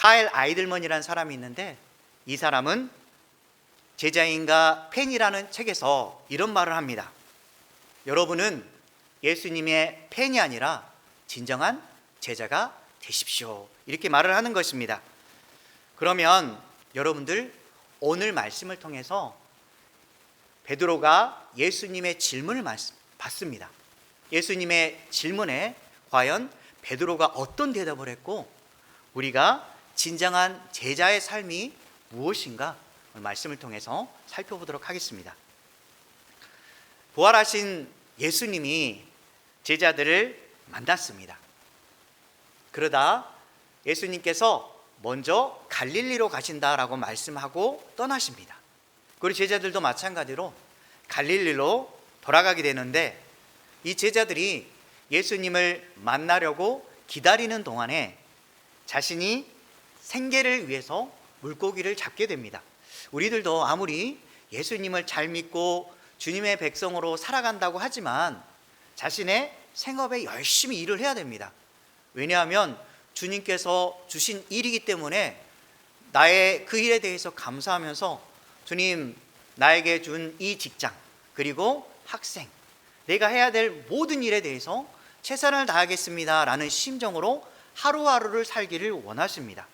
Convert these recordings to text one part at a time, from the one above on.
카일 아이들먼이라는 사람이 있는데, 이 사람은 제자인가 팬이라는 책에서 이런 말을 합니다. 여러분은 예수님의 팬이 아니라 진정한 제자가 되십시오. 이렇게 말을 하는 것입니다. 그러면 여러분들, 오늘 말씀을 통해서 베드로가 예수님의 질문을 받습니다. 예수님의 질문에 과연 베드로가 어떤 대답을 했고, 우리가 진정한 제자의 삶이 무엇인가 오늘 말씀을 통해서 살펴보도록 하겠습니다. 부활하신 예수님이 제자들을 만났습니다. 그러다 예수님께서 먼저 갈릴리로 가신다라고 말씀하고 떠나십니다. 그리고 제자들도 마찬가지로 갈릴리로 돌아가게 되는데, 이 제자들이 예수님을 만나려고 기다리는 동안에 자신이 생계를 위해서 물고기를 잡게 됩니다. 우리들도 아무리 예수님을 잘 믿고 주님의 백성으로 살아간다고 하지만 자신의 생업에 열심히 일을 해야 됩니다. 왜냐하면 주님께서 주신 일이기 때문에 나의 그 일에 대해서 감사하면서, 주님, 나에게 준 이 직장, 그리고 학생, 내가 해야 될 모든 일에 대해서 최선을 다하겠습니다 라는 심정으로 하루하루를 살기를 원하십니다.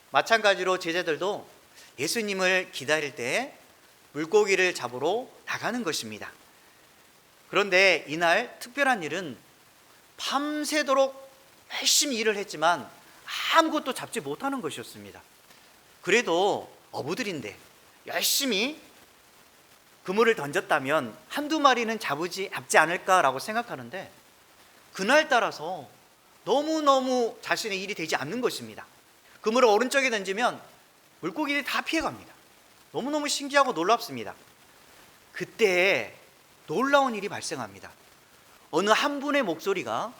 마찬가지로 제자들도 예수님을 기다릴 때 물고기를 잡으러 나가는 것입니다. 그런데 이날 특별한 일은 밤새도록 열심히 일을 했지만 아무것도 잡지 못하는 것이었습니다. 그래도 어부들인데 열심히 그물을 던졌다면 한두 마리는 잡지 않을까라고 생각하는데, 그날따라서 너무너무 자신의 일이 되지 않는 것입니다. 그물을 오른쪽에 던지면 물고기들이 다 피해갑니다. 너무너무 신기하고 놀랍습니다. 그때 놀라운 일이 발생합니다. 어느 한 분의 목소리가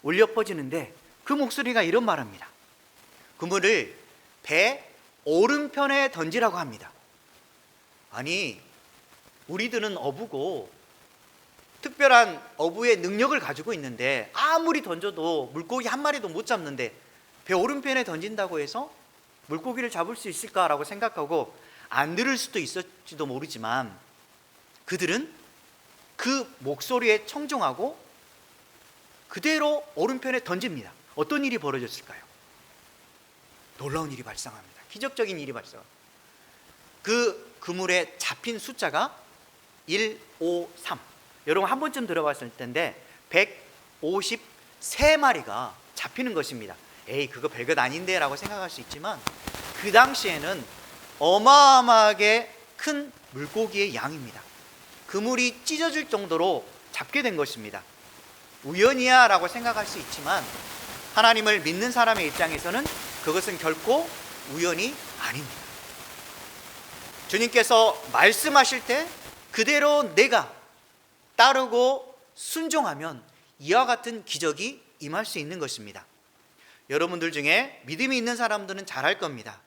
울려 퍼지는데, 그 목소리가 이런 말합니다. 그물을 배 오른편에 던지라고 합니다. 아니, 우리들은 어부고 특별한 어부의 능력을 가지고 있는데 아무리 던져도 물고기 한 마리도 못 잡는데 배 오른편에 던진다고 해서 물고기를 잡을 수 있을까라고 생각하고 안 들을 수도 있을지도 모르지만, 그들은 그 목소리에 청종하고 그대로 오른편에 던집니다. 어떤 일이 벌어졌을까요? 놀라운 일이 발생합니다. 기적적인 일이 발생합니다. 그 그물에 잡힌 숫자가 153. 여러분 한 번쯤 들어봤을 텐데 153마리가 잡히는 것입니다. 에이, 그거 별것 아닌데 라고 생각할 수 있지만, 그 당시에는 어마어마하게 큰 물고기의 양입니다. 그물이 찢어질 정도로 잡게 된 것입니다. 우연이야 라고 생각할 수 있지만, 하나님을 믿는 사람의 입장에서는 그것은 결코 우연이 아닙니다. 주님께서 말씀하실 때 그대로 내가 따르고 순종하면 이와 같은 기적이 임할 수 있는 것입니다. 여러분들 중에 믿음이 있는 사람들은 잘 알 겁니다.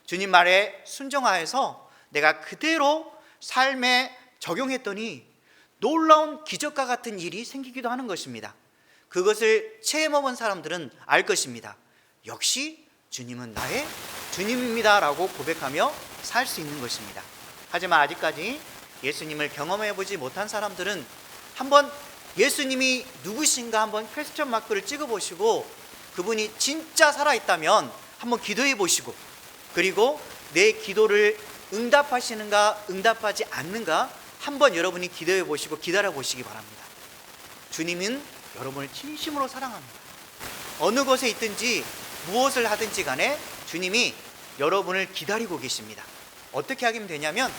주님 말에 순종하여서 내가 그대로 삶에 적용했더니 놀라운 기적과 같은 일이 생기기도 하는 것입니다. 그것을 체험해본 사람들은 알 것입니다. 역시 주님은 나의 주님입니다 라고 고백하며 살 수 있는 것입니다. 하지만 아직까지 예수님을 경험해보지 못한 사람들은 한번 예수님이 누구신가 한번 퀘스천 마크를 찍어보시고, 그분이 진짜 살아있다면 한번 기도해 보시고, 그리고 내 기도를 응답하시는가 응답하지 않는가 한번 여러분이 기도해 보시고 기다려 보시기 바랍니다. 주님은 여러분을 진심으로 사랑합니다. 어느 곳에 있든지 무엇을 하든지 간에 주님이 여러분을 기다리고 계십니다. 어떻게 하면 되냐면,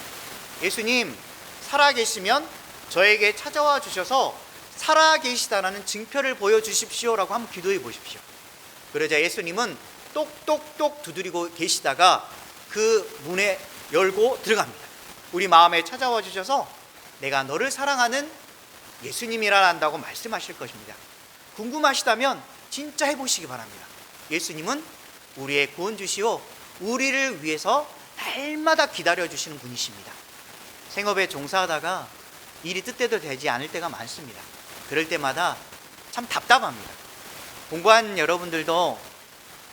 예수님 살아계시면 저에게 찾아와 주셔서 살아계시다라는 증표를 보여주십시오 라고 한번 기도해 보십시오. 그러자 예수님은 똑똑똑 두드리고 계시다가 그 문에 열고 들어갑니다. 우리 마음에 찾아와 주셔서 내가 너를 사랑하는 예수님이라 한다고 말씀하실 것입니다. 궁금하시다면 진짜 해보시기 바랍니다. 예수님은 우리의 구원주시오, 우리를 위해서 날마다 기다려주시는 분이십니다. 생업에 종사하다가 일이 뜻대로 되지 않을 때가 많습니다. 그럴 때마다 참 답답합니다. 공부한 여러분들도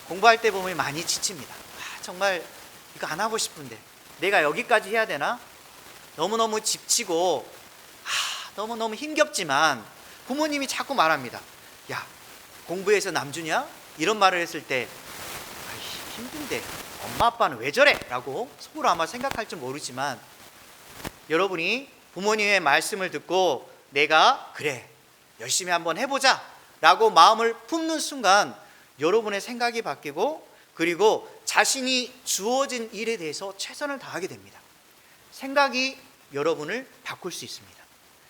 공부할 때 보면 많이 지칩니다. 정말 이거 안 하고 싶은데 내가 여기까지 해야 되나? 너무너무 지치고 너무너무 힘겹지만 부모님이 자꾸 말합니다. 야, 공부해서 남주냐? 이런 말을 했을 때 힘든데 엄마 아빠는 왜 저래? 라고 속으로 아마 생각할지 모르지만, 여러분이 부모님의 말씀을 듣고 내가 그래 열심히 한번 해보자 라고 마음을 품는 순간 여러분의 생각이 바뀌고, 그리고 자신이 주어진 일에 대해서 최선을 다하게 됩니다. 생각이 여러분을 바꿀 수 있습니다.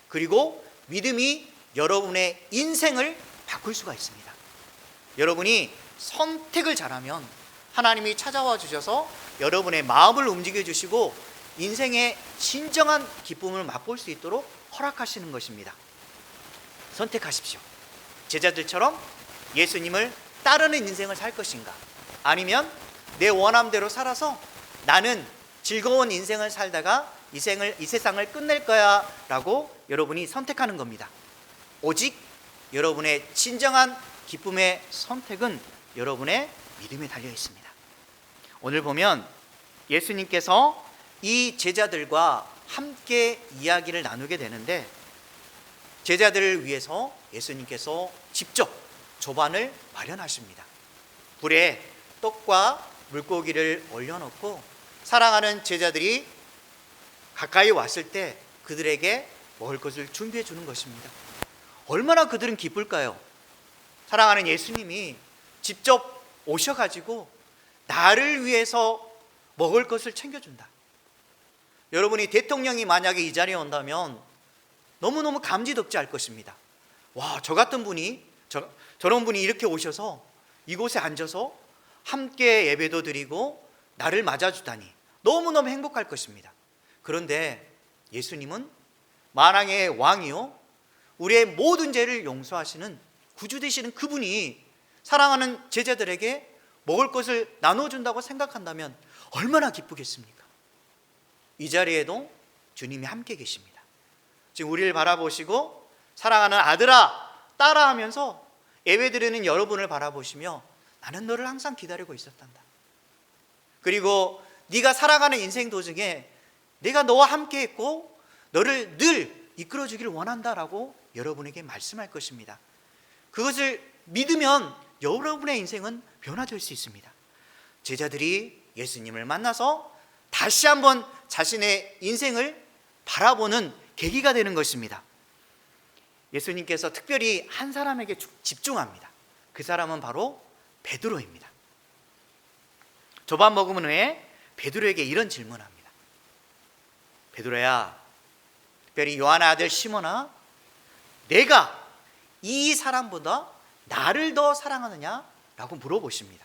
그리고 믿음이 여러분의 인생을 바꿀 수가 있습니다. 여러분이 선택을 잘하면 하나님이 찾아와 주셔서 여러분의 마음을 움직여 주시고 인생의 진정한 기쁨을 맛볼 수 있도록 허락하시는 것입니다. 선택하십시오. 제자들처럼 예수님을 따르는 인생을 살 것인가, 아니면 내 원함대로 살아서 나는 즐거운 인생을 살다가 이 세상을 끝낼 거야 라고 여러분이 선택하는 겁니다. 오직 여러분의 진정한 기쁨의 선택은 여러분의 믿음에 달려 있습니다. 오늘 보면 예수님께서 이 제자들과 함께 이야기를 나누게 되는데, 제자들을 위해서 예수님께서 직접 조반을 마련하십니다. 불에 떡과 물고기를 올려놓고 사랑하는 제자들이 가까이 왔을 때 그들에게 먹을 것을 준비해 주는 것입니다. 얼마나 그들은 기쁠까요? 사랑하는 예수님이 직접 오셔가지고 나를 위해서 먹을 것을 챙겨준다. 여러분이 대통령이 만약에 이 자리에 온다면 너무너무 감지덕지할 것입니다. 와, 저 같은 분이 저런 분이 이렇게 오셔서 이곳에 앉아서 함께 예배도 드리고 나를 맞아주다니 너무너무 행복할 것입니다. 그런데 예수님은 만왕의 왕이요 우리의 모든 죄를 용서하시는 구주 되시는 그분이 사랑하는 제자들에게 먹을 것을 나눠준다고 생각한다면 얼마나 기쁘겠습니까? 이 자리에도 주님이 함께 계십니다. 지금 우리를 바라보시고 사랑하는 아들아 딸아 하면서 예배드리는 여러분을 바라보시며 나는 너를 항상 기다리고 있었단다. 그리고 네가 살아가는 인생 도중에 내가 너와 함께 했고 너를 늘 이끌어주기를 원한다라고 여러분에게 말씀할 것입니다. 그것을 믿으면 여러분의 인생은 변화될 수 있습니다. 제자들이 예수님을 만나서 다시 한번 자신의 인생을 바라보는 계기가 되는 것입니다. 예수님께서 특별히 한 사람에게 집중합니다. 그 사람은 바로 베드로입니다. 조반 먹은 후에 베드로에게 이런 질문합니다. 베드로야, 특별히 요한의 아들 시몬아, 내가 이 사람보다 나를 더 사랑하느냐? 라고 물어보십니다.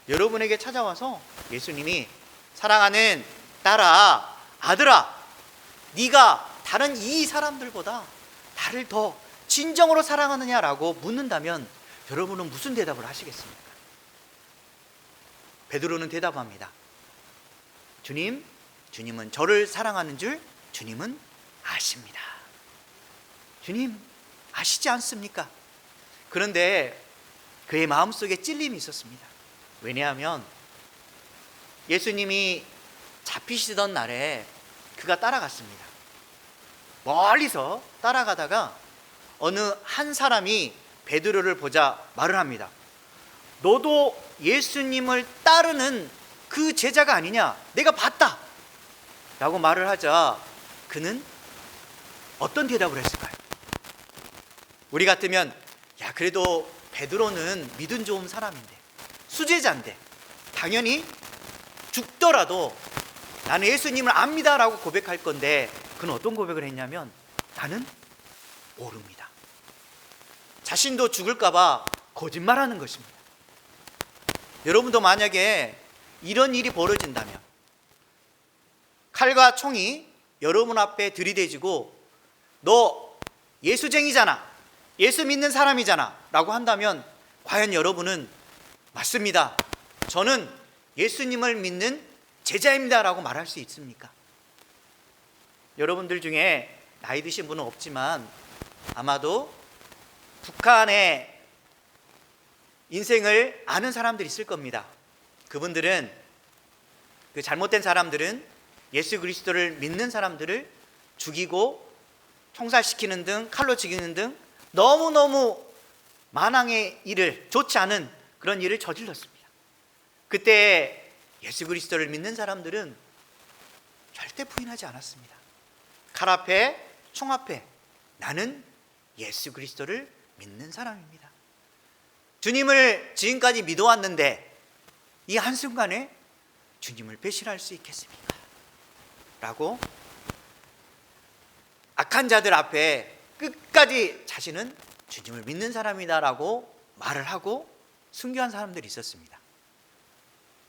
여러분에게 찾아와서 예수님이 사랑하는 딸아, 아들아, 네가 다른 이 사람들보다 나를 더 진정으로 사랑하느냐라고 묻는다면 여러분은 무슨 대답을 하시겠습니까? 베드로는 대답합니다. 주님은 저를 사랑하는 줄 주님은 아십니다. 주님 아시지 않습니까? 그런데 그의 마음속에 찔림이 있었습니다. 왜냐하면 예수님이 잡히시던 날에 그가 따라갔습니다. 멀리서 따라가다가 어느 한 사람이 베드로를 보자 말을 합니다. 너도 예수님을 따르는 그 제자가 아니냐? 내가 봤다 라고 말을 하자 그는 어떤 대답을 했을까요? 우리 같으면 야, 그래도 베드로는 믿음 좋은 사람인데 수제자인데 당연히 죽더라도 나는 예수님을 압니다 라고 고백할 건데, 그는 어떤 고백을 했냐면 나는 모릅니다. 자신도 죽을까 봐 거짓말하는 것입니다. 여러분도 만약에 이런 일이 벌어진다면, 칼과 총이 여러분 앞에 들이대지고 너 예수쟁이잖아, 예수 믿는 사람이잖아 라고 한다면 과연 여러분은 맞습니다, 저는 예수님을 믿는 제자입니다 라고 말할 수 있습니까? 여러분들 중에 나이 드신 분은 없지만 아마도 북한에 인생을 아는 사람들이 있을 겁니다. 그분들은, 그 잘못된 사람들은 예수 그리스도를 믿는 사람들을 죽이고 총살시키는 등 칼로 죽이는 등 너무너무 만왕의 일을, 좋지 않은 그런 일을 저질렀습니다. 그때 예수 그리스도를 믿는 사람들은 절대 부인하지 않았습니다. 칼 앞에, 총 앞에 나는 예수 그리스도를 믿는 사람입니다. 주님을 지금까지 믿어왔는데 이 한순간에 주님을 배신할 수 있겠습니까? 라고 악한 자들 앞에 끝까지 자신은 주님을 믿는 사람이다 라고 말을 하고 순교한 사람들이 있었습니다.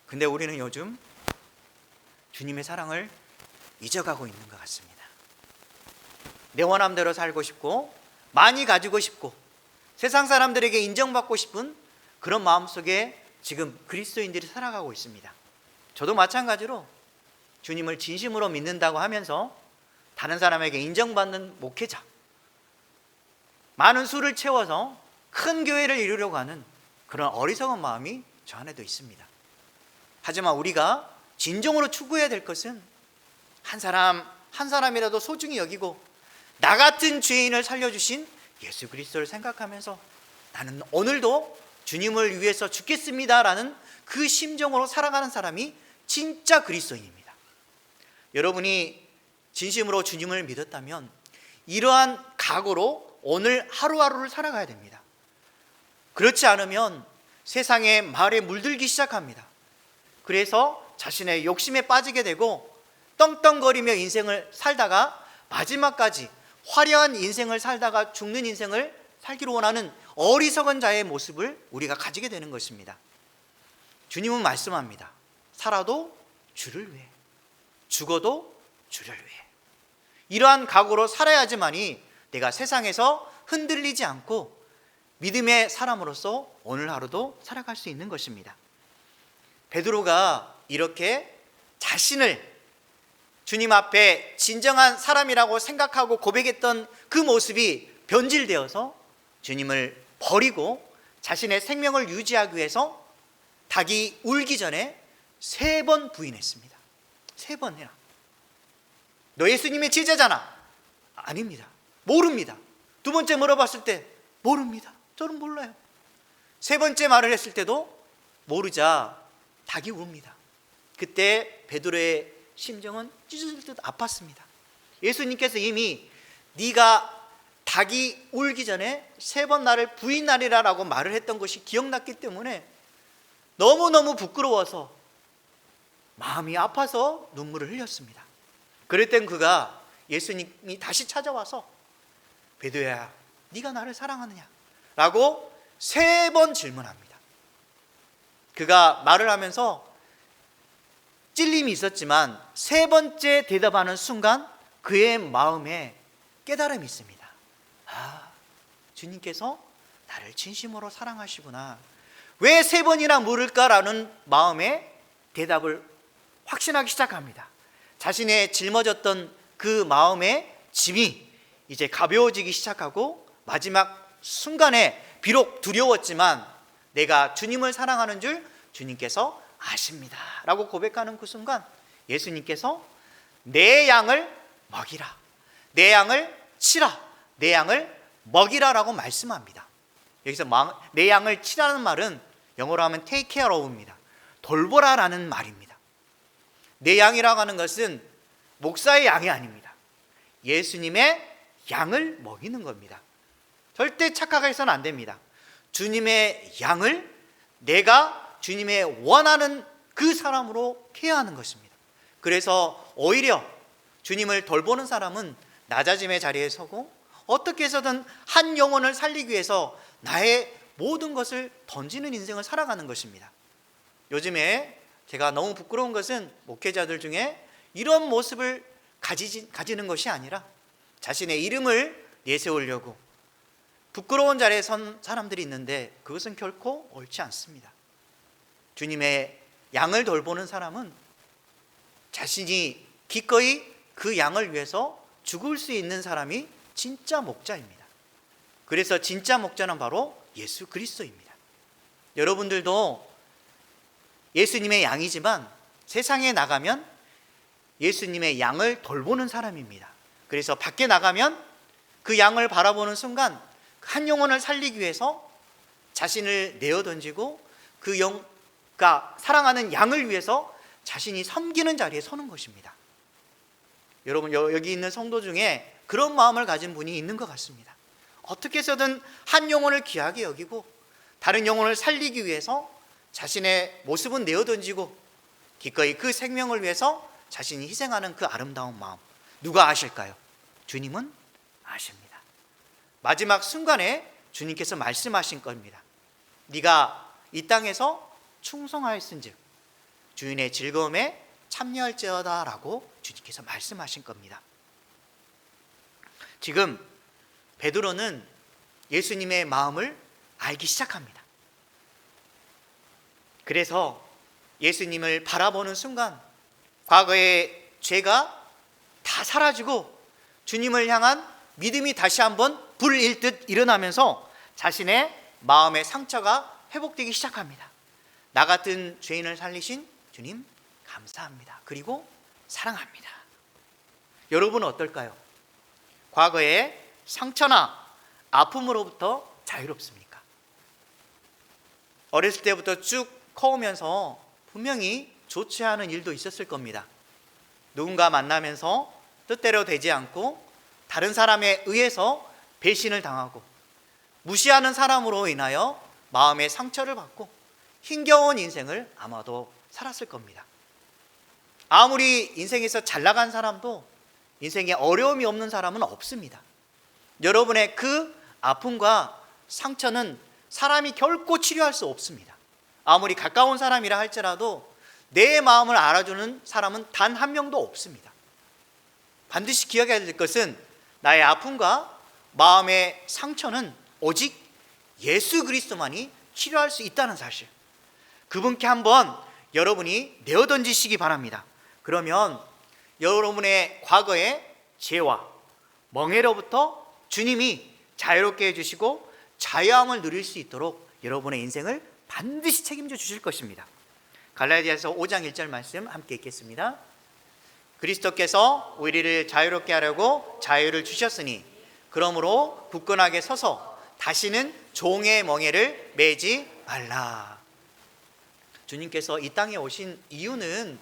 근데 우리는 요즘 주님의 사랑을 잊어가고 있는 것 같습니다. 내 원함대로 살고 싶고 많이 가지고 싶고 세상 사람들에게 인정받고 싶은 그런 마음속에 지금 그리스도인들이 살아가고 있습니다. 저도 마찬가지로 주님을 진심으로 믿는다고 하면서 다른 사람에게 인정받는 목회자, 많은 수를 채워서 큰 교회를 이루려고 하는 그런 어리석은 마음이 저 안에도 있습니다. 하지만 우리가 진정으로 추구해야 될 것은 한 사람 한 사람이라도 소중히 여기고 나 같은 죄인을 살려주신 예수 그리스도를 생각하면서 나는 오늘도 주님을 위해서 죽겠습니다라는 그 심정으로 살아가는 사람이 진짜 그리스도인입니다. 여러분이 진심으로 주님을 믿었다면 이러한 각오로 오늘 하루하루를 살아가야 됩니다. 그렇지 않으면 세상의 말에 물들기 시작합니다. 그래서 자신의 욕심에 빠지게 되고 떵떵거리며 인생을 살다가 마지막까지 화려한 인생을 살다가 죽는 인생을 살기로 원하는 어리석은 자의 모습을 우리가 가지게 되는 것입니다. 주님은 말씀합니다. 살아도 주를 위해, 죽어도 주를 위해. 이러한 각오로 살아야지만이 내가 세상에서 흔들리지 않고 믿음의 사람으로서 오늘 하루도 살아갈 수 있는 것입니다. 베드로가 이렇게 자신을 주님 앞에 진정한 사람이라고 생각하고 고백했던 그 모습이 변질되어서 주님을 버리고 자신의 생명을 유지하기 위해서 닭이 울기 전에 3번 부인했습니다. 3번이나. 너 예수님의 제자잖아. 아닙니다. 모릅니다. 2번째 물어봤을 때 모릅니다. 저는 몰라요. 3번째 말을 했을 때도 모르자 닭이 웁니다. 그때 베드로의 심정은 찢어질 듯 아팠습니다. 예수님께서 이미 네가 닭이 울기 전에 3번 나를 부인하리라라고 말을 했던 것이 기억났기 때문에 너무너무 부끄러워서 마음이 아파서 눈물을 흘렸습니다. 그럴 땐 그가 예수님이 다시 찾아와서 베드로야 네가 나를 사랑하느냐? 라고 3번 질문합니다. 그가 말을 하면서 찔림이 있었지만 3번째 대답하는 순간 그의 마음에 깨달음이 있습니다. 아, 주님께서 나를 진심으로 사랑하시구나. 왜 3번이나 물을까라는 마음에 대답을 확신하기 시작합니다. 자신의 짊어졌던 그 마음의 짐이 이제 가벼워지기 시작하고 마지막 순간에 비록 두려웠지만 내가 주님을 사랑하는 줄 주님께서 아십니다 라고 고백하는 그 순간 예수님께서 내 양을 먹이라, 내 양을 치라, 내 양을 먹이라 라고 말씀합니다. 여기서 내 양을 치라는 말은 영어로 하면 take care of입니다. 돌보라 라는 말입니다. 내 양이라고 하는 것은 목사의 양이 아닙니다. 예수님의 양을 먹이는 겁니다. 절대 착각해서는 안 됩니다. 주님의 양을 내가 주님의 원하는 그 사람으로 케어하는 것입니다. 그래서 오히려 주님을 돌보는 사람은 낮아짐의 자리에 서고 어떻게 해서든 한 영혼을 살리기 위해서 나의 모든 것을 던지는 인생을 살아가는 것입니다. 요즘에 제가 너무 부끄러운 것은 목회자들 중에 이런 모습을 가지는 것이 아니라 자신의 이름을 내세우려고 부끄러운 자리에 선 사람들이 있는데 그것은 결코 옳지 않습니다. 주님의 양을 돌보는 사람은 자신이 기꺼이 그 양을 위해서 죽을 수 있는 사람이 진짜 목자입니다. 그래서 진짜 목자는 바로 예수 그리스도입니다. 여러분들도 예수님의 양이지만 세상에 나가면 예수님의 양을 돌보는 사람입니다. 그래서 밖에 나가면 그 양을 바라보는 순간 한 영혼을 살리기 위해서 자신을 내어 던지고 그 영가 사랑하는 양을 위해서 자신이 섬기는 자리에 서는 것입니다. 여러분, 여기 있는 성도 중에 그런 마음을 가진 분이 있는 것 같습니다. 어떻게 해서든 한 영혼을 귀하게 여기고 다른 영혼을 살리기 위해서 자신의 모습은 내어 던지고 기꺼이 그 생명을 위해서 자신이 희생하는 그 아름다운 마음, 누가 아실까요? 주님은 아십니다. 마지막 순간에 주님께서 말씀하신 겁니다. 네가 이 땅에서 충성하였은즉 주인의 즐거움에 참여할지어다 라고 주님께서 말씀하신 겁니다. 지금 베드로는 예수님의 마음을 알기 시작합니다. 그래서 예수님을 바라보는 순간 과거의 죄가 다 사라지고 주님을 향한 믿음이 다시 한번 불일듯 일어나면서 자신의 마음의 상처가 회복되기 시작합니다. 나 같은 죄인을 살리신 주님 감사합니다. 그리고 사랑합니다. 여러분은 어떨까요? 과거의 상처나 아픔으로부터 자유롭습니까? 어렸을 때부터 쭉 커오면서 분명히 좋지 않은 일도 있었을 겁니다. 누군가 만나면서 뜻대로 되지 않고 다른 사람에 의해서 배신을 당하고 무시하는 사람으로 인하여 마음의 상처를 받고 힘겨운 인생을 아마도 살았을 겁니다. 아무리 인생에서 잘 나간 사람도 인생에 어려움이 없는 사람은 없습니다. 여러분의 그 아픔과 상처는 사람이 결코 치료할 수 없습니다. 아무리 가까운 사람이라 할지라도 내 마음을 알아주는 사람은 단 한 명도 없습니다. 반드시 기억해야 될 것은 나의 아픔과 마음의 상처는 오직 예수 그리스도만이 치료할 수 있다는 사실, 그분께 한번 여러분이 내어 던지시기 바랍니다. 그러면 여러분의 과거의 죄와 멍해로부터 주님이 자유롭게 해주시고 자유함을 누릴 수 있도록 여러분의 인생을 반드시 책임져 주실 것입니다. 갈라디아서 5장 1절 말씀 함께 읽겠습니다. 그리스도께서 우리를 자유롭게 하려고 자유를 주셨으니 그러므로 굳건하게 서서 다시는 종의 멍에를 매지 말라. 주님께서 이 땅에 오신 이유는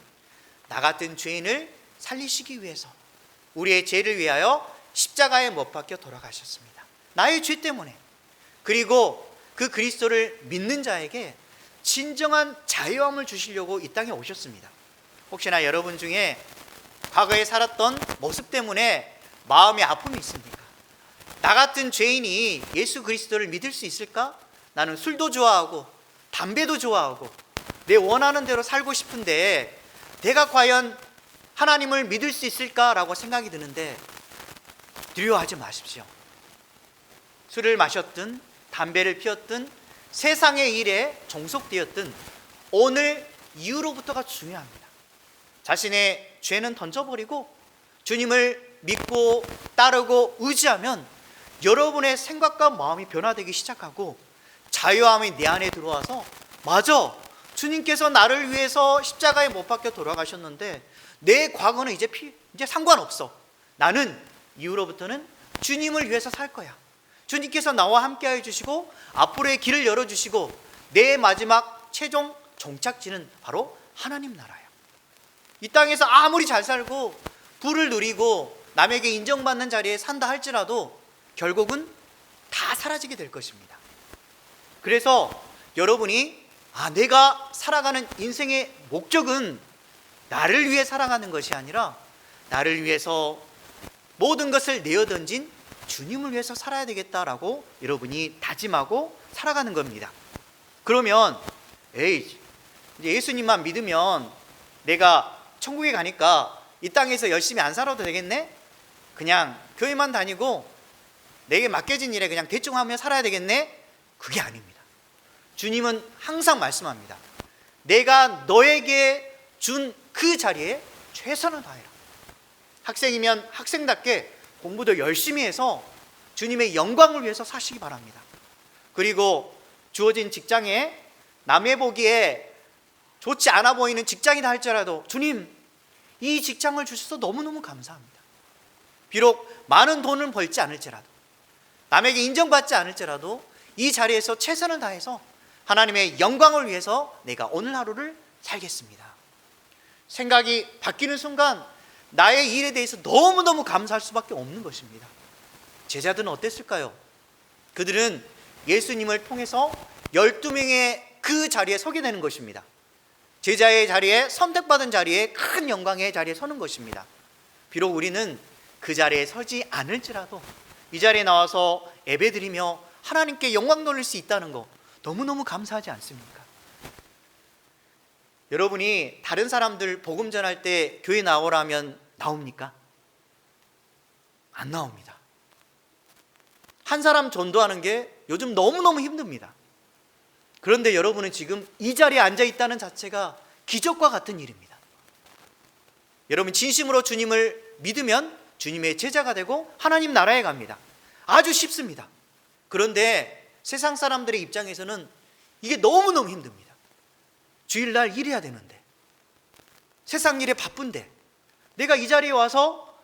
나 같은 죄인을 살리시기 위해서 우리의 죄를 위하여 십자가에 못 박혀 돌아가셨습니다. 나의 죄 때문에. 그리고 그 그리스도를 믿는 자에게 진정한 자유함을 주시려고 이 땅에 오셨습니다. 혹시나 여러분 중에 과거에 살았던 모습 때문에 마음의 아픔이 있습니까? 나 같은 죄인이 예수 그리스도를 믿을 수 있을까? 나는 술도 좋아하고 담배도 좋아하고 내 원하는 대로 살고 싶은데 내가 과연 하나님을 믿을 수 있을까라고 생각이 드는데 두려워하지 마십시오. 술을 마셨든 담배를 피웠든 세상의 일에 종속되었든 오늘 이후로부터가 중요합니다. 자신의 죄는 던져버리고 주님을 믿고 따르고 의지하면 여러분의 생각과 마음이 변화되기 시작하고 자유함이 내 안에 들어와서 맞아, 주님께서 나를 위해서 십자가에 못 박혀 돌아가셨는데 내 과거는 이제 상관없어. 나는 이후로부터는 주님을 위해서 살 거야. 주님께서 나와 함께 해주시고 앞으로의 길을 열어주시고 내 마지막 최종 종착지는 바로 하나님 나라야. 이 땅에서 아무리 잘 살고 부를 누리고 남에게 인정받는 자리에 산다 할지라도 결국은 다 사라지게 될 것입니다. 그래서 여러분이 내가 살아가는 인생의 목적은 나를 위해 살아가는 것이 아니라 나를 위해서 모든 것을 내어던진 주님을 위해서 살아야 되겠다라고 여러분이 다짐하고 살아가는 겁니다. 그러면 이제 예수님만 믿으면 내가 천국에 가니까 이 땅에서 열심히 안 살아도 되겠네? 그냥 교회만 다니고 내게 맡겨진 일에 그냥 대충 하며 살아야 되겠네? 그게 아닙니다. 주님은 항상 말씀합니다. 내가 너에게 준 그 자리에 최선을 다해라. 학생이면 학생답게 공부도 열심히 해서 주님의 영광을 위해서 사시기 바랍니다. 그리고 주어진 직장에 남의 보기에 좋지 않아 보이는 직장이다 할지라도 주님, 이 직장을 주셔서 너무너무 감사합니다. 비록 많은 돈을 벌지 않을지라도, 남에게 인정받지 않을지라도 이 자리에서 최선을 다해서 하나님의 영광을 위해서 내가 오늘 하루를 살겠습니다. 생각이 바뀌는 순간 나의 일에 대해서 너무너무 감사할 수밖에 없는 것입니다. 제자들은 어땠을까요? 그들은 예수님을 통해서 12명의 그 자리에 서게 되는 것입니다. 제자의 자리에, 선택받은 자리에, 큰 영광의 자리에 서는 것입니다. 비록 우리는 그 자리에 서지 않을지라도 이 자리에 나와서 예배드리며 하나님께 영광 돌릴 수 있다는 거 너무너무 감사하지 않습니까? 여러분이 다른 사람들 복음 전할 때 교회 나오라면 나옵니까? 안 나옵니다. 한 사람 전도하는 게 요즘 너무너무 힘듭니다. 그런데 여러분은 지금 이 자리에 앉아 있다는 자체가 기적과 같은 일입니다. 여러분 진심으로 주님을 믿으면 주님의 제자가 되고 하나님 나라에 갑니다. 아주 쉽습니다. 그런데 세상 사람들의 입장에서는 이게 너무너무 힘듭니다. 주일날 일해야 되는데, 세상 일에 바쁜데, 내가 이 자리에 와서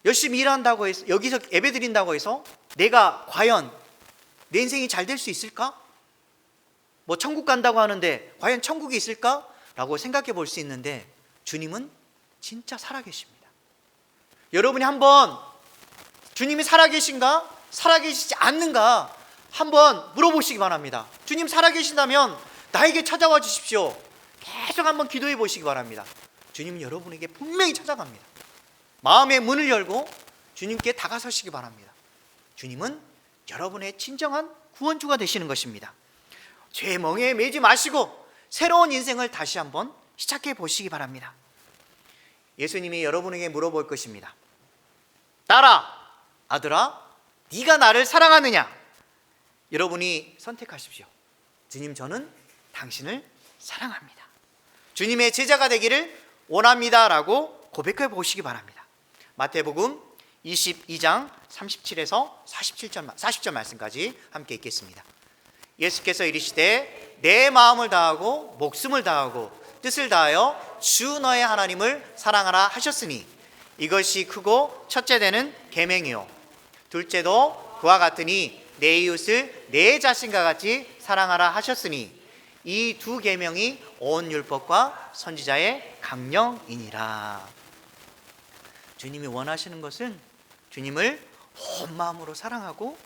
열심히 일한다고 해서, 여기서 예배 드린다고 해서 내가 과연 내 인생이 잘 될 수 있을까? 뭐 천국 간다고 하는데 과연 천국이 있을까? 라고 생각해 볼 수 있는데 주님은 진짜 살아계십니다. 여러분이 한번 주님이 살아계신가? 살아계시지 않는가? 한번 물어보시기 바랍니다. 주님 살아계신다면 나에게 찾아와 주십시오. 계속 한번 기도해 보시기 바랍니다. 주님은 여러분에게 분명히 찾아갑니다. 마음의 문을 열고 주님께 다가서시기 바랍니다. 주님은 여러분의 진정한 구원주가 되시는 것입니다. 죄 멍에에 매지 마시고 새로운 인생을 다시 한번 시작해 보시기 바랍니다. 예수님이 여러분에게 물어볼 것입니다. 딸아, 아들아, 네가 나를 사랑하느냐? 여러분이 선택하십시오. 주님, 저는 당신을 사랑합니다. 주님의 제자가 되기를 원합니다 라고 고백해 보시기 바랍니다. 마태복음 22장 37에서 40절 말씀까지 함께 읽겠습니다. 예수께서 이르시되 내 마음을 다하고 목숨을 다하고 뜻을 다하여 주 너의 하나님을 사랑하라 하셨으니 이것이 크고 첫째 되는 계명이요 둘째도 그와 같으니 내 이웃을 내 자신과 같이 사랑하라 하셨으니 이 두 계명이 온 율법과 선지자의 강령이니라. 주님이 원하시는 것은 주님을 온 마음으로 사랑하고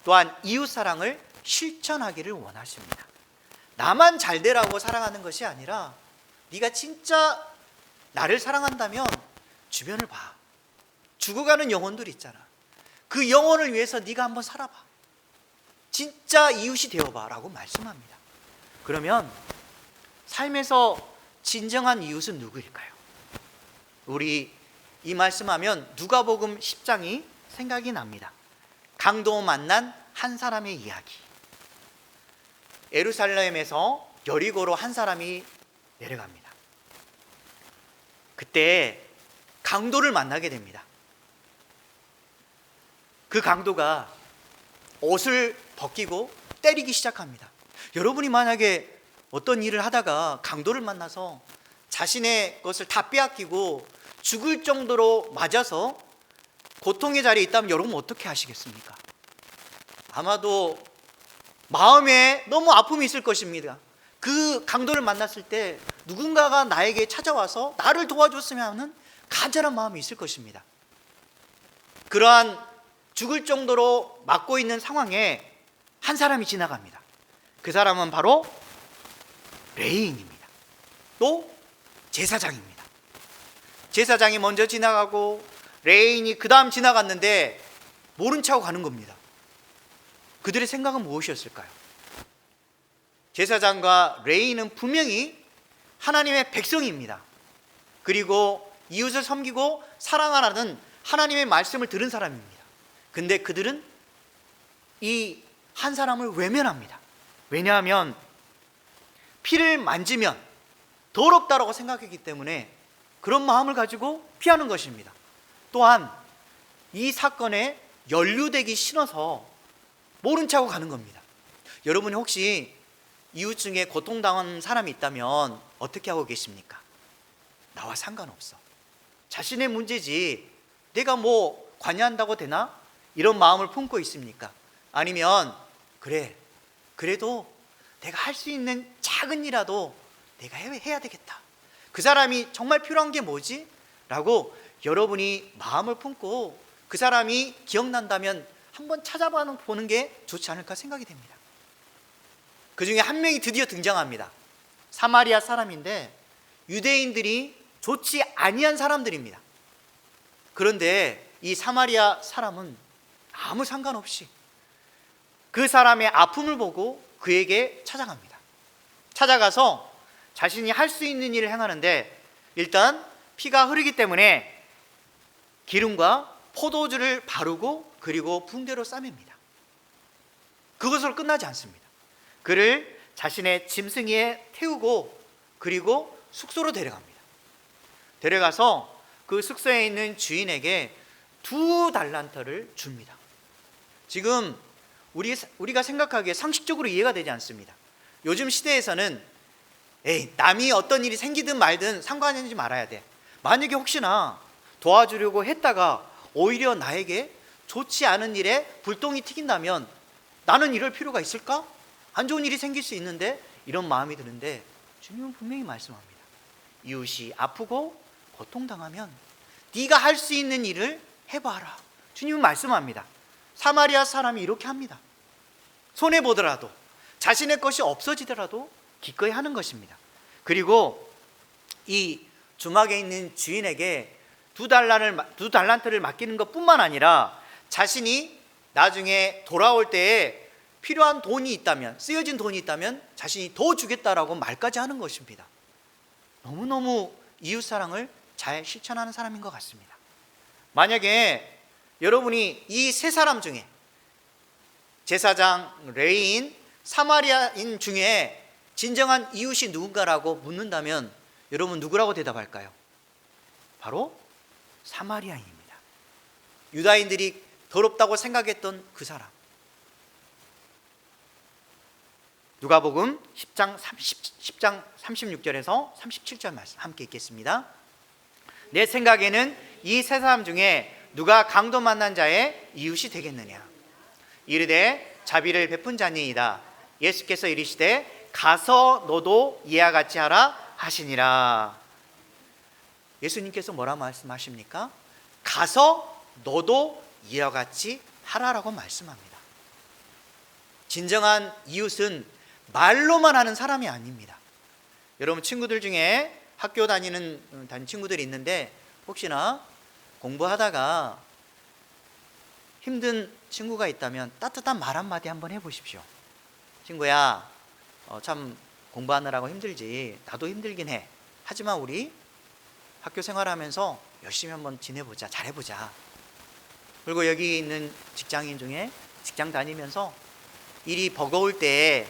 또한 이웃 사랑을 실천하기를 원하십니다. 나만 잘 되라고 사랑하는 것이 아니라 네가 진짜 나를 사랑한다면 주변을 봐. 죽어가는 영혼들 있잖아. 그 영혼을 위해서 네가 한번 살아봐. 진짜 이웃이 되어봐 라고 말씀합니다. 그러면 삶에서 진정한 이웃은 누구일까요? 우리 이 말씀하면 누가복음 10장이 생각이 납니다. 강도 만난 한 사람의 이야기. 예루살렘에서 여리고로 한 사람이 내려갑니다. 그때 강도를 만나게 됩니다. 그 강도가 옷을 벗기고 때리기 시작합니다. 여러분이 만약에 어떤 일을 하다가 강도를 만나서 자신의 것을 다 빼앗기고 죽을 정도로 맞아서 고통의 자리에 있다면 여러분 어떻게 하시겠습니까? 아마도 마음에 너무 아픔이 있을 것입니다. 그 강도를 만났을 때 누군가가 나에게 찾아와서 나를 도와줬으면 하는 간절한 마음이 있을 것입니다. 그러한 죽을 정도로 맞고 있는 상황에 한 사람이 지나갑니다. 그 사람은 바로 레위인입니다. 또 제사장입니다. 제사장이 먼저 지나가고 레위인이 그 다음 지나갔는데 모른 척하고 가는 겁니다. 그들의 생각은 무엇이었을까요? 제사장과 레위인은 분명히 하나님의 백성입니다. 그리고 이웃을 섬기고 사랑하라는 하나님의 말씀을 들은 사람입니다. 근데 그들은 이 한 사람을 외면합니다. 왜냐하면 피를 만지면 더럽다라고 생각했기 때문에 그런 마음을 가지고 피하는 것입니다. 또한 이 사건에 연루되기 싫어서 모른 척하고 가는 겁니다. 여러분이 혹시 이웃 중에 고통당한 사람이 있다면 어떻게 하고 계십니까? 나와 상관없어, 자신의 문제지 내가 뭐 관여한다고 되나? 이런 마음을 품고 있습니까? 아니면 그래, 그래도 내가 할 수 있는 작은 일이라도 내가 해야 되겠다, 그 사람이 정말 필요한 게 뭐지? 라고 여러분이 마음을 품고 그 사람이 기억난다면 한번 찾아보는 게 좋지 않을까 생각이 됩니다. 그 중에 한 명이 드디어 등장합니다. 사마리아 사람인데 유대인들이 좋지 아니한 사람들입니다. 그런데 이 사마리아 사람은 아무 상관없이 그 사람의 아픔을 보고 그에게 찾아갑니다. 찾아가서 자신이 할 수 있는 일을 행하는데, 일단 피가 흐르기 때문에 기름과 포도주를 바르고 그리고 붕대로 싸맵니다. 그것으로 끝나지 않습니다. 그를 자신의 짐승에 태우고 그리고 숙소로 데려갑니다. 데려가서 그 숙소에 있는 주인에게 2달란트를 줍니다. 지금 우리가 생각하기에 상식적으로 이해가 되지 않습니다. 요즘 시대에서는 남이 어떤 일이 생기든 말든 상관하지 말아야 돼, 만약에 혹시나 도와주려고 했다가 오히려 나에게 좋지 않은 일에 불똥이 튀긴다면 나는 이럴 필요가 있을까? 안 좋은 일이 생길 수 있는데, 이런 마음이 드는데 주님은 분명히 말씀합니다. 이웃이 아프고 고통당하면 네가 할 수 있는 일을 해봐라. 주님은 말씀합니다. 사마리아 사람이 이렇게 합니다. 손해보더라도, 자신의 것이 없어지더라도 기꺼이 하는 것입니다. 그리고 이 주막에 있는 주인에게 2달란트를 맡기는 것뿐만 아니라 자신이 나중에 돌아올 때에 필요한 돈이 있다면, 쓰여진 돈이 있다면 자신이 더 주겠다라고 말까지 하는 것입니다. 너무너무 이웃사랑을 잘 실천하는 사람인 것 같습니다. 만약에 여러분이 이 세 사람 중에 제사장, 레위인, 사마리아인 중에 진정한 이웃이 누군가라고 묻는다면 여러분 누구라고 대답할까요? 바로 사마리아인입니다. 유다인들이 더럽다고 생각했던 그 사람. 누가복음 10장 36절에서 37절 말씀 함께 읽겠습니다. 내 생각에는 이 세 사람 중에 누가 강도 만난 자의 이웃이 되겠느냐? 이르되 자비를 베푼 자니이다. 예수께서 이르시되 가서 너도 이와 같이 하라 하시니라. 예수님께서 뭐라 말씀하십니까? 가서 너도 이와 같이 하라라고 말씀합니다. 진정한 이웃은 말로만 하는 사람이 아닙니다. 여러분 친구들 중에 학교 다니는 친구들이 있는데 혹시나 공부하다가 힘든 친구가 있다면 따뜻한 말 한마디 한번 해보십시오. 친구야, 참 공부하느라고 힘들지, 나도 힘들긴 해. 하지만 우리 학교 생활하면서 열심히 한번 지내보자, 잘해보자. 그리고 여기 있는 직장인 중에 직장 다니면서 일이 버거울 때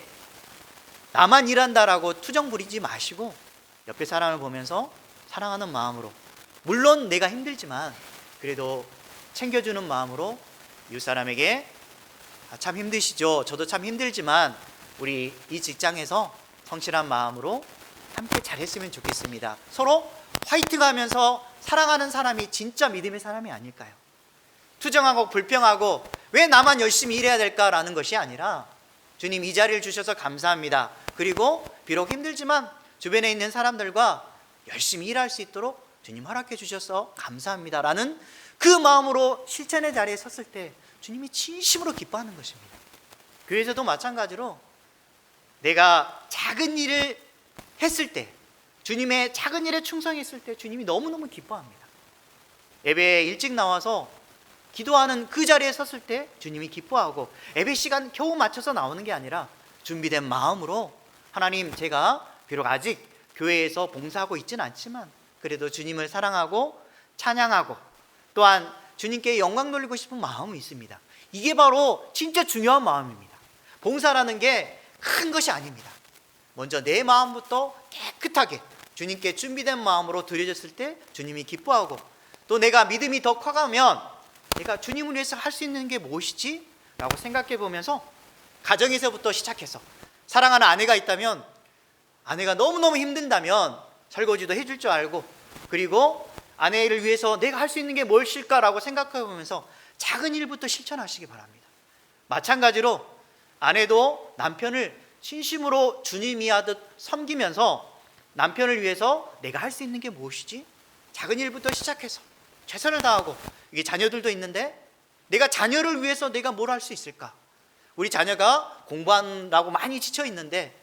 나만 일한다라고 투정 부리지 마시고 옆에 사람을 보면서 사랑하는 마음으로, 물론 내가 힘들지만 그래도 챙겨주는 마음으로 이웃 사람에게 참 힘드시죠? 저도 참 힘들지만 우리 이 직장에서 성실한 마음으로 함께 잘했으면 좋겠습니다. 서로 화이팅하면서 사랑하는 사람이 진짜 믿음의 사람이 아닐까요? 투정하고 불평하고 왜 나만 열심히 일해야 될까라는 것이 아니라 주님 이 자리를 주셔서 감사합니다. 그리고 비록 힘들지만 주변에 있는 사람들과 열심히 일할 수 있도록 주님 허락해 주셔서 감사합니다라는 그 마음으로 실천의 자리에 섰을 때 주님이 진심으로 기뻐하는 것입니다. 교회에서도 마찬가지로 내가 작은 일을 했을 때, 주님의 작은 일에 충성했을 때 주님이 너무너무 기뻐합니다. 예배에 일찍 나와서 기도하는 그 자리에 섰을 때 주님이 기뻐하고, 예배 시간 겨우 맞춰서 나오는 게 아니라 준비된 마음으로 하나님, 제가 비록 아직 교회에서 봉사하고 있지는 않지만 그래도 주님을 사랑하고 찬양하고 또한 주님께 영광 돌리고 싶은 마음이 있습니다. 이게 바로 진짜 중요한 마음입니다. 봉사라는 게 큰 것이 아닙니다. 먼저 내 마음부터 깨끗하게 주님께 준비된 마음으로 드려졌을 때 주님이 기뻐하고, 또 내가 믿음이 더 커가면 내가 주님을 위해서 할 수 있는 게 무엇이지? 라고 생각해 보면서 가정에서부터 시작해서 사랑하는 아내가 있다면 아내가 너무너무 힘든다면 설거지도 해줄 줄 알고, 그리고 아내를 위해서 내가 할 수 있는 게 무엇일까라고 생각해 보면서 작은 일부터 실천하시기 바랍니다. 마찬가지로 아내도 남편을 진심으로 주님이 하듯 섬기면서 남편을 위해서 내가 할 수 있는 게 무엇이지? 작은 일부터 시작해서 최선을 다하고, 이게 자녀들도 있는데 내가 자녀를 위해서 내가 뭘 할 수 있을까? 우리 자녀가 공부하느라고 많이 지쳐 있는데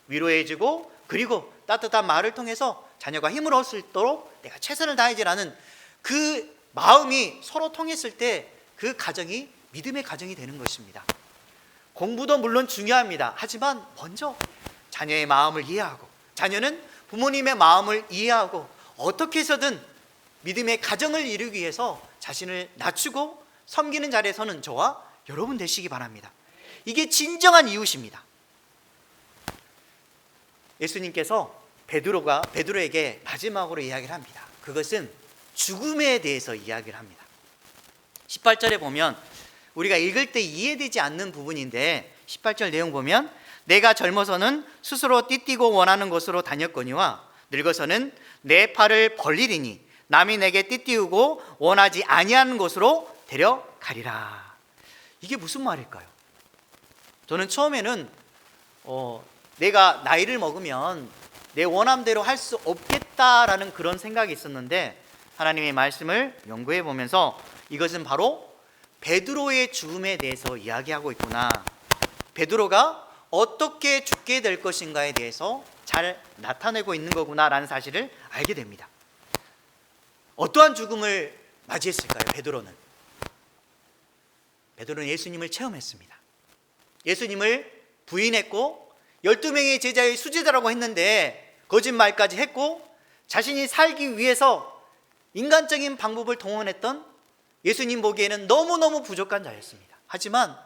위로해주고, 그리고 따뜻한 말을 통해서 자녀가 힘을 얻을 수 있도록 내가 최선을 다해야지라는 그 마음이 서로 통했을 때 그 가정이 믿음의 가정이 되는 것입니다. 공부도 물론 중요합니다. 하지만 먼저 자녀의 마음을 이해하고, 자녀는 부모님의 마음을 이해하고, 어떻게 해서든 믿음의 가정을 이루기 위해서 자신을 낮추고 섬기는 자리에서는 저와 여러분 되시기 바랍니다. 이게 진정한 이웃입니다. 예수님께서 베드로에게 마지막으로 이야기를 합니다. 그것은 죽음에 대해서 이야기를 합니다. 18절에 보면 우리가 읽을 때 이해되지 않는 부분인데, 18절 내용 보면 내가 젊어서는 스스로 띠띠고 원하는 곳으로 다녔거니와 늙어서는 내 팔을 벌리리니 남이 내게 띠띠우고 원하지 아니하는 곳으로 데려가리라. 이게 무슨 말일까요? 저는 처음에는 내가 나이를 먹으면 내 원함대로 할 수 없겠다라는 그런 생각이 있었는데, 하나님의 말씀을 연구해 보면서 이것은 바로 베드로의 죽음에 대해서 이야기하고 있구나, 베드로가 어떻게 죽게 될 것인가에 대해서 잘 나타내고 있는 거구나라는 사실을 알게 됩니다. 어떠한 죽음을 맞이했을까요? 베드로는 예수님을 체험했습니다. 예수님을 부인했고 12명의 제자의 수제자라고 했는데 거짓말까지 했고, 자신이 살기 위해서 인간적인 방법을 동원했던 예수님 보기에는 너무너무 부족한 자였습니다. 하지만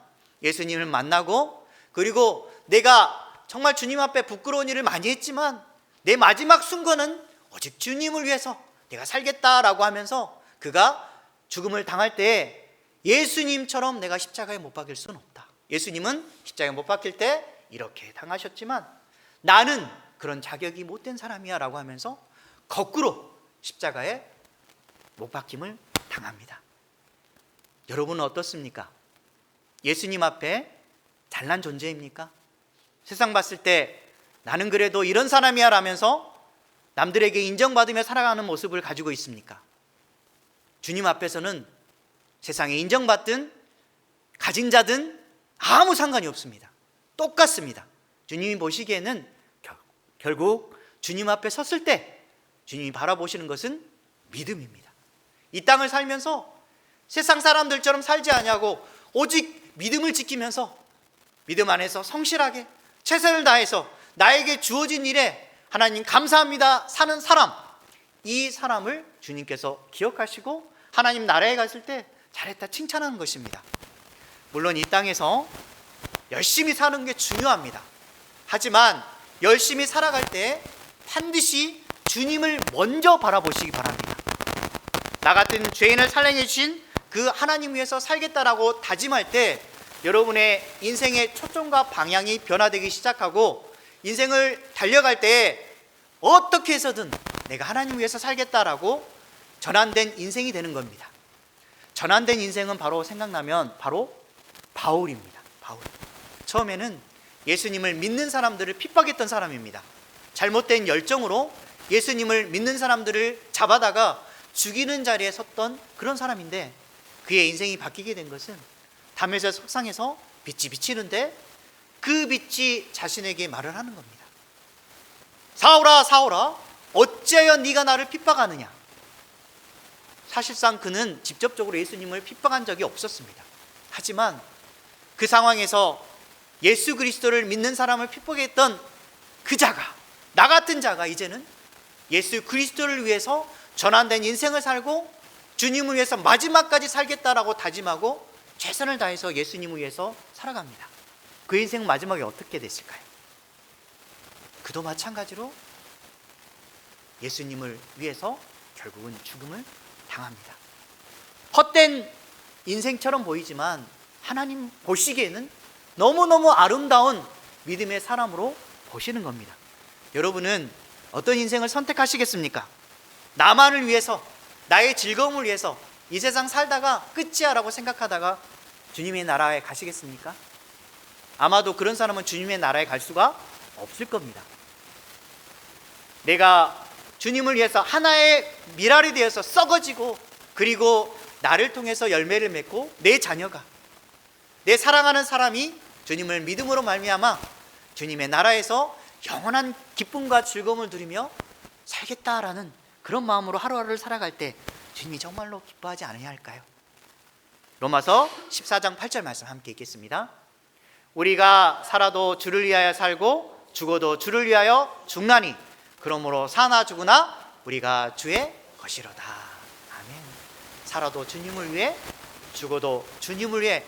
예수님을 만나고, 그리고 내가 정말 주님 앞에 부끄러운 일을 많이 했지만 내 마지막 순간은 오직 주님을 위해서 내가 살겠다라고 하면서 그가 죽음을 당할 때 예수님처럼 내가 십자가에 못 박힐 수는 없다. 예수님은 십자가에 못 박힐 때 이렇게 당하셨지만 나는 그런 자격이 못된 사람이야 라고 하면서 거꾸로 십자가에 못 박힘을 당합니다. 여러분은 어떻습니까? 예수님 앞에 잘난 존재입니까? 세상 봤을 때 나는 그래도 이런 사람이야 라면서 남들에게 인정받으며 살아가는 모습을 가지고 있습니까? 주님 앞에서는 세상에 인정받든 가진 자든 아무 상관이 없습니다. 똑같습니다. 주님이 보시기에는 결국 주님 앞에 섰을 때 주님이 바라보시는 것은 믿음입니다. 이 땅을 살면서 세상 사람들처럼 살지 아니하고 오직 믿음을 지키면서 믿음 안에서 성실하게 최선을 다해서 나에게 주어진 일에 하나님 감사합니다 사는 사람, 이 사람을 주님께서 기억하시고 하나님 나라에 갔을 때 잘했다 칭찬하는 것입니다. 물론 이 땅에서 열심히 사는 게 중요합니다. 하지만 열심히 살아갈 때 반드시 주님을 먼저 바라보시기 바랍니다. 나 같은 죄인을 사랑해 주신 그 하나님 위해서 살겠다라고 다짐할 때 여러분의 인생의 초점과 방향이 변화되기 시작하고, 인생을 달려갈 때 어떻게 해서든 내가 하나님 위해서 살겠다라고 전환된 인생이 되는 겁니다. 전환된 인생은 바로 생각나면 바로 바울입니다. 바울. 처음에는 예수님을 믿는 사람들을 핍박했던 사람입니다. 잘못된 열정으로 예수님을 믿는 사람들을 잡아다가 죽이는 자리에 섰던 그런 사람인데, 그의 인생이 바뀌게 된 것은 담에서 석상에서 빛이 비치는데 그 빛이 자신에게 말을 하는 겁니다. 사울아 사울아 어찌하여 네가 나를 핍박하느냐. 사실상 그는 직접적으로 예수님을 핍박한 적이 없었습니다. 하지만 그 상황에서 예수 그리스도를 믿는 사람을 핍박했던 그 자가, 나 같은 자가 이제는 예수 그리스도를 위해서 전환된 인생을 살고 주님을 위해서 마지막까지 살겠다라고 다짐하고 최선을 다해서 예수님을 위해서 살아갑니다. 그 인생은 마지막에 어떻게 됐을까요? 그도 마찬가지로 예수님을 위해서 결국은 죽음을 당합니다. 헛된 인생처럼 보이지만 하나님 보시기에는 너무너무 아름다운 믿음의 사람으로 보시는 겁니다. 여러분은 어떤 인생을 선택하시겠습니까? 나만을 위해서, 나의 즐거움을 위해서 이 세상 살다가 끝이야 라고 생각하다가 주님의 나라에 가시겠습니까? 아마도 그런 사람은 주님의 나라에 갈 수가 없을 겁니다. 내가 주님을 위해서 하나의 밀알이 되어서 썩어지고, 그리고 나를 통해서 열매를 맺고 내 자녀가, 내 사랑하는 사람이 주님을 믿음으로 말미암아 주님의 나라에서 영원한 기쁨과 즐거움을 누리며 살겠다라는 그런 마음으로 하루하루를 살아갈 때 주님이 정말로 기뻐하지 않으냐 할까요? 로마서 14장 8절 말씀 함께 읽겠습니다. 우리가 살아도 주를 위하여 살고 죽어도 주를 위하여 죽나니 그러므로 사나 죽으나 우리가 주의 것이로다. 아멘. 살아도 주님을 위해, 죽어도 주님을 위해,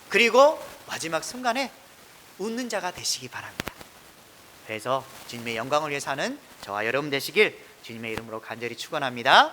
그리고 마지막 순간에 웃는 자가 되시기 바랍니다. 그래서 주님의 영광을 위해 사는 저와 여러분 되시길 주님의 이름으로 간절히 축원합니다.